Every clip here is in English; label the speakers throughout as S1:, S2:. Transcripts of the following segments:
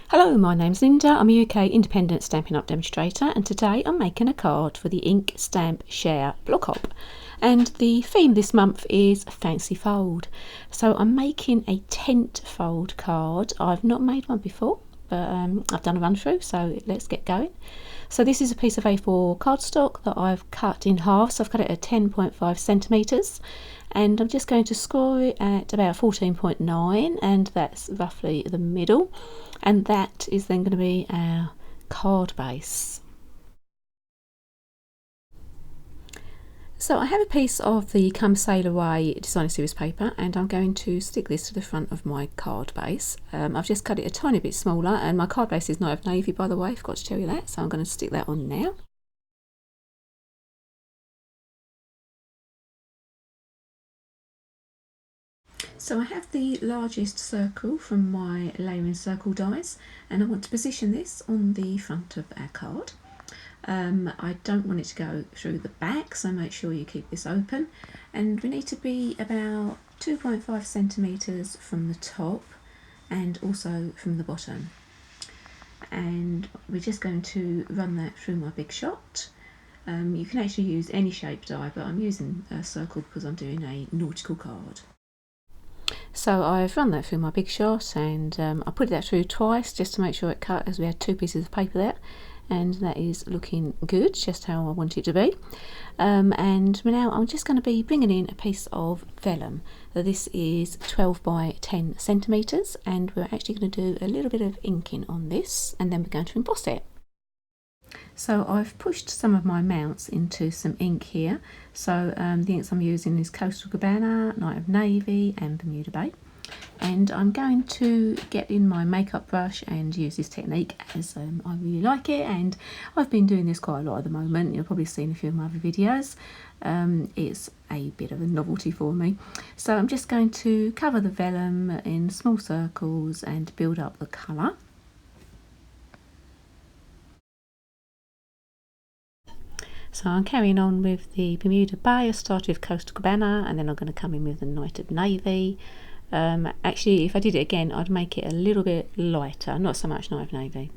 S1: Hello, my name's Linda. I'm a UK independent Stampin' Up demonstrator, and today I'm making a card for the Ink Stamp Share block hop. And the theme this month is Fancy Fold. So I'm making a tent fold card. I've not made one before, but I've done a run through, so let's get going. So this is a piece of A4 cardstock that I've cut in half. So I've cut it at 10.5 centimetres. And I'm just going to score it at about 14.9, and that's roughly the middle, and that is then going to be our card base. So I have a piece of the Come Sail Away designer series paper, and I'm going to stick this to the front of my card base. I've just cut it a tiny bit smaller, and my card base is Night of Navy, by the way, I forgot to tell you that, so I'm going to stick that on now. So I have the largest circle from my layering circle dies, and I want to position this on the front of our card. I don't want it to go through the back, so make sure you keep this open, and we need to be about 2.5 centimetres from the top and also from the bottom, and we're just going to run that through my big shot. You can actually use any shape die, but I'm using a circle because I'm doing a nautical card. So I've run that through my big shot, and I put that through twice just to make sure it cut, as we had two pieces of paper there, and that is looking good, just how I want it to be. And now I'm just going to be bringing in a piece of vellum. So this is 12 by 10 centimetres, and we're actually going to do a little bit of inking on this, and then we're going to emboss it. So I've pushed some of my mounts into some ink here. So the inks I'm using is Coastal Cabana, Night of Navy and Bermuda Bay. And I'm going to get in my makeup brush and use this technique, as I really like it, and I've been doing this quite a lot at the moment. You'll probably seen a few of my other videos. It's a bit of a novelty for me. So I'm just going to cover the vellum in small circles and build up the colour. So I'm carrying on with the Bermuda Bay. I started with Coastal Cabana, and then I'm going to come in with the Night of Navy. Actually, if I did it again, I'd make it a little bit lighter, not so much Night of Navy.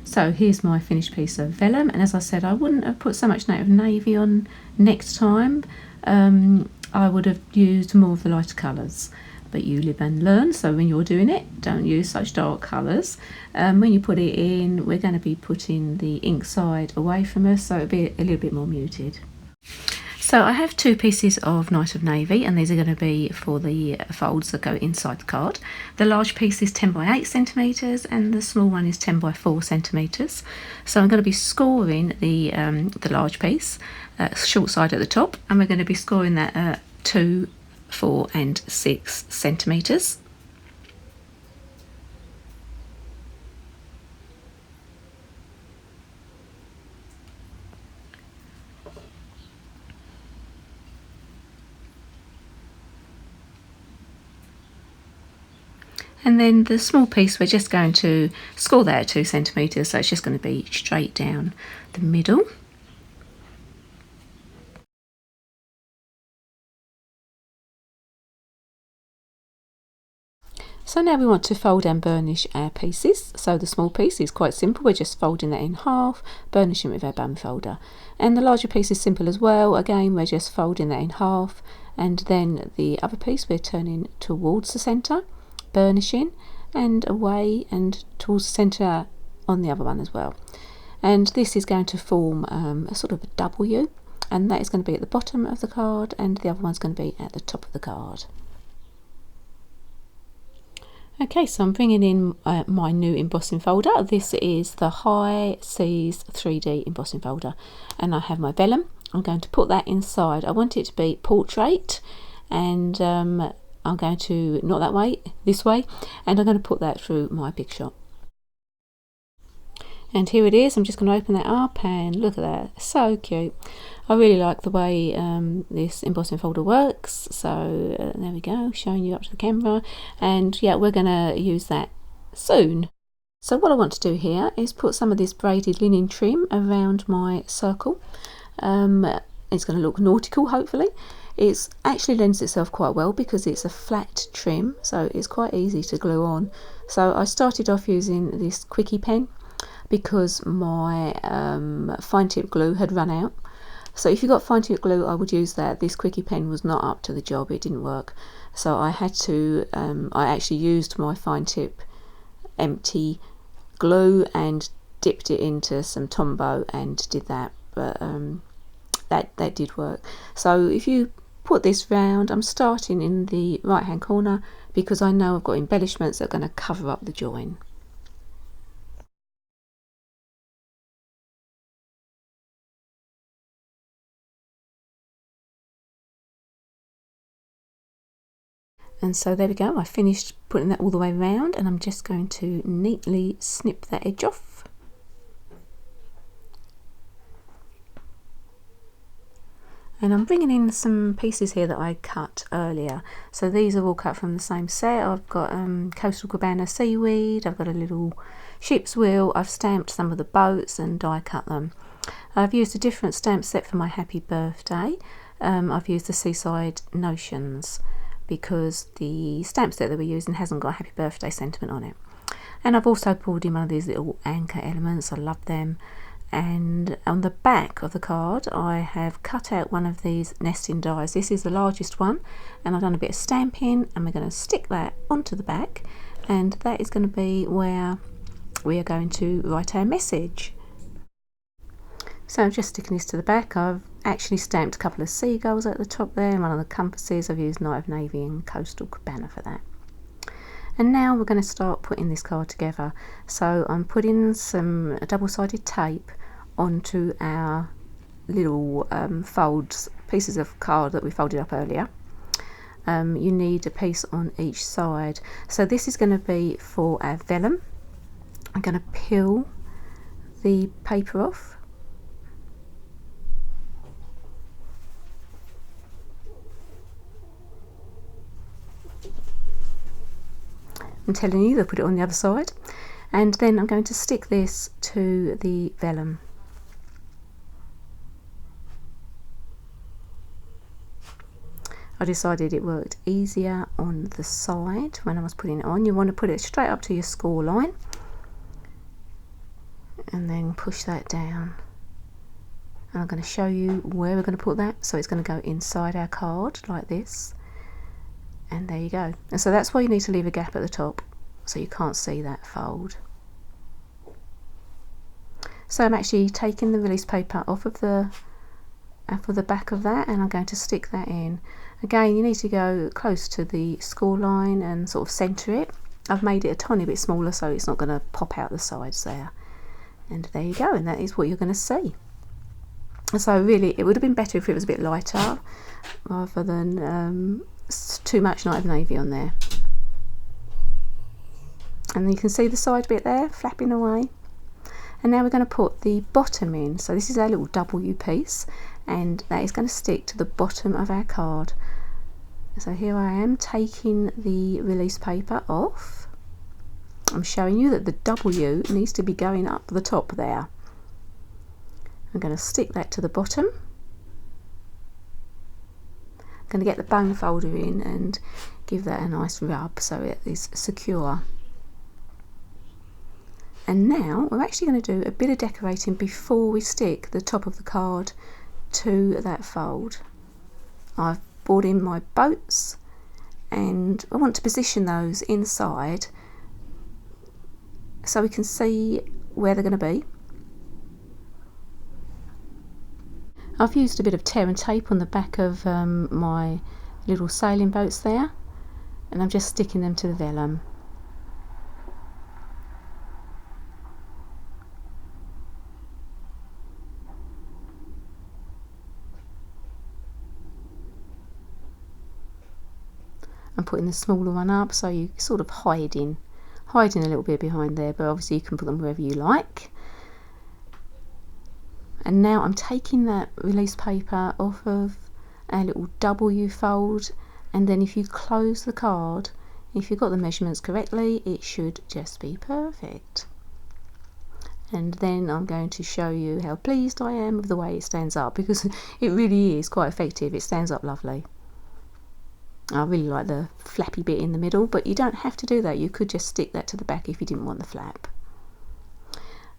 S1: So here's my finished piece of vellum, and as I said, I wouldn't have put so much Night of Navy on next time. I would have used more of the lighter colours. But you live and learn, so when you're doing it, don't use such dark colours. When you put it in, we're going to be putting the ink side away from us, so it'll be a little bit more muted. So I have two pieces of Night of Navy, and these are going to be for the folds that go inside the card. The large piece is 10 by 8 centimetres, and the small one is 10 by 4 centimetres. So I'm going to be scoring the large piece, short side at the top, and we're going to be scoring that at 2, 4 and 6 centimetres. And then the small piece, we're just going to score that at 2 centimetres, so it's just going to be straight down the middle. So now we want to fold and burnish our pieces. So the small piece is quite simple, we're just folding that in half, burnishing with our band folder. And the larger piece is simple as well, again we're just folding that in half, and then the other piece we're turning towards the centre, burnishing, and away and towards the centre on the other one as well. And this is going to form a sort of a W, and that is going to be at the bottom of the card, and the other one's going to be at the top of the card. Okay, so I'm bringing in my new embossing folder. This is the High Seas 3D embossing folder, and I have my vellum. I'm going to put that inside. I want it to be portrait, and I'm going to, not that way, this way, and I'm going to put that through my big shot. And here it is. I'm just going to open that up, and look at that, so cute. I really like the way this embossing folder works. So there we go, showing you up to the camera, and yeah, we're going to use that soon. So what I want to do here is put some of this braided linen trim around my circle. It's going to look nautical, hopefully. It actually lends itself quite well because it's a flat trim, so it's quite easy to glue on. So I started off using this quickie pen because my fine tip glue had run out. So if you got fine tip glue, I would use that. This quickie pen was not up to the job, it didn't work. So I had to, I actually used my fine tip empty glue and dipped it into some Tombow and did that, but that did work. So if you put this round, I'm starting in the right hand corner because I know I've got embellishments that are going to cover up the join. And so there we go, I finished putting that all the way around, and I'm just going to neatly snip that edge off. And I'm bringing in some pieces here that I cut earlier. So these are all cut from the same set. I've got Coastal Cabana seaweed, I've got a little ship's wheel, I've stamped some of the boats and die cut them. I've used a different stamp set for my happy birthday. I've used the Seaside Notions because the stamp set that we're using hasn't got a happy birthday sentiment on it. And I've also pulled in one of these little anchor elements, I love them. And on the back of the card I have cut out one of these nesting dies. This is the largest one, and I've done a bit of stamping, and we're going to stick that onto the back, and that is going to be where we are going to write our message. So I'm just sticking this to the back. I've actually stamped a couple of seagulls at the top there, and one of the compasses. I've used Night of Navy and Coastal Cabana for that. And now we're going to start putting this card together. So I'm putting some double-sided tape onto our little pieces of card that we folded up earlier. You need a piece on each side. So this is going to be for our vellum. I'm going to peel the paper off. I'm telling you, they'll put it on the other side. And then I'm going to stick this to the vellum. I decided it worked easier on the side when I was putting it on. You want to put it straight up to your score line and then push that down. And I'm going to show you where we're going to put that. So it's going to go inside our card like this. And there you go. And so that's why you need to leave a gap at the top so you can't see that fold. So I'm actually taking the release paper off of the back of that, and I'm going to stick that in. Again, you need to go close to the score line and sort of centre it. I've made it a tiny bit smaller so it's not going to pop out the sides there. And there you go, and that is what you're going to see. So really, it would have been better if it was a bit lighter rather than too much Night of Navy on there. And you can see the side bit there flapping away. And now we're going to put the bottom in. So this is our little W piece, and that is going to stick to the bottom of our card. So here I am taking the release paper off. I'm showing you that the W needs to be going up the top there. I'm going to stick that to the bottom. I'm going to get the bone folder in and give that a nice rub so it is secure. And now we're actually going to do a bit of decorating before we stick the top of the card to that fold. I've brought in my boats and I want to position those inside so we can see where they're going to be. I've used a bit of tear and tape on the back of my little sailing boats there, and I'm just sticking them to the vellum. I'm putting the smaller one up so you sort of hiding a little bit behind there, but obviously you can put them wherever you like. And now I'm taking that release paper off of our little W fold, and then if you close the card, if you've got the measurements correctly, it should just be perfect. And then I'm going to show you how pleased I am with the way it stands up, because it really is quite effective. It stands up lovely. I really like the flappy bit in the middle, but you don't have to do that. You could just stick that to the back if you didn't want the flap.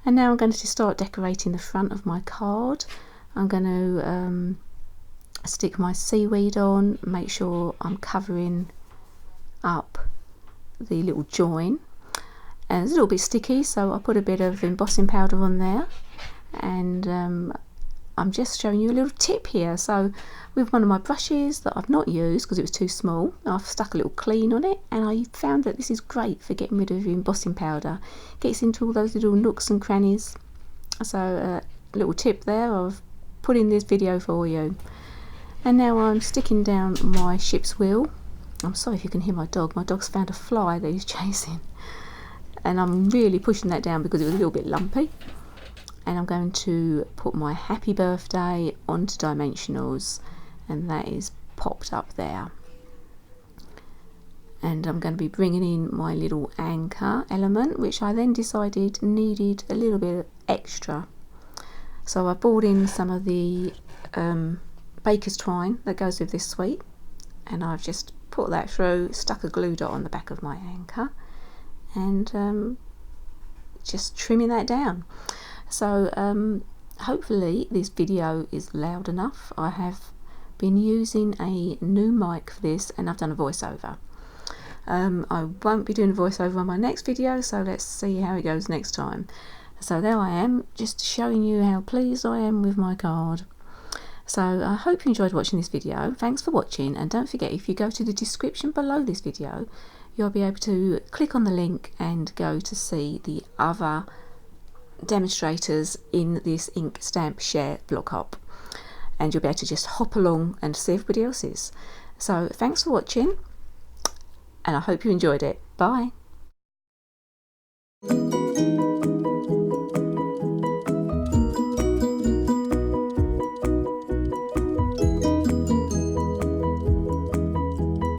S1: And now I'm going to start decorating the front of my card. I'm going to stick my seaweed on, make sure I'm covering up the little join. And it's a little bit sticky, so I put a bit of embossing powder on there, and I'm just showing you a little tip here. So with one of my brushes that I've not used because it was too small, I've stuck a little clean on it, and I found that this is great for getting rid of embossing powder. Gets into all those little nooks and crannies. So a little tip there of putting this video for you. And now I'm sticking down my ship's wheel. I'm sorry if you can hear my dog. My dog's found a fly that he's chasing, and I'm really pushing that down because it was a little bit lumpy. And I'm going to put my happy birthday onto dimensionals, and that is popped up there. And I'm going to be bringing in my little anchor element, which I then decided needed a little bit extra. So I brought in some of the baker's twine that goes with this suite, and I've just put that through, stuck a glue dot on the back of my anchor, and just trimming that down. So hopefully this video is loud enough. I have been using a new mic for this, and I've done a voiceover. I won't be doing a voiceover on my next video, so let's see how it goes next time. So there I am, just showing you how pleased I am with my card. So I hope you enjoyed watching this video. Thanks for watching, and don't forget, if you go to the description below this video, you'll be able to click on the link and go to see the other demonstrators in this ink stamp share blog hop, and you'll be able to just hop along and see everybody else's. So thanks for watching, and I hope you enjoyed it. Bye.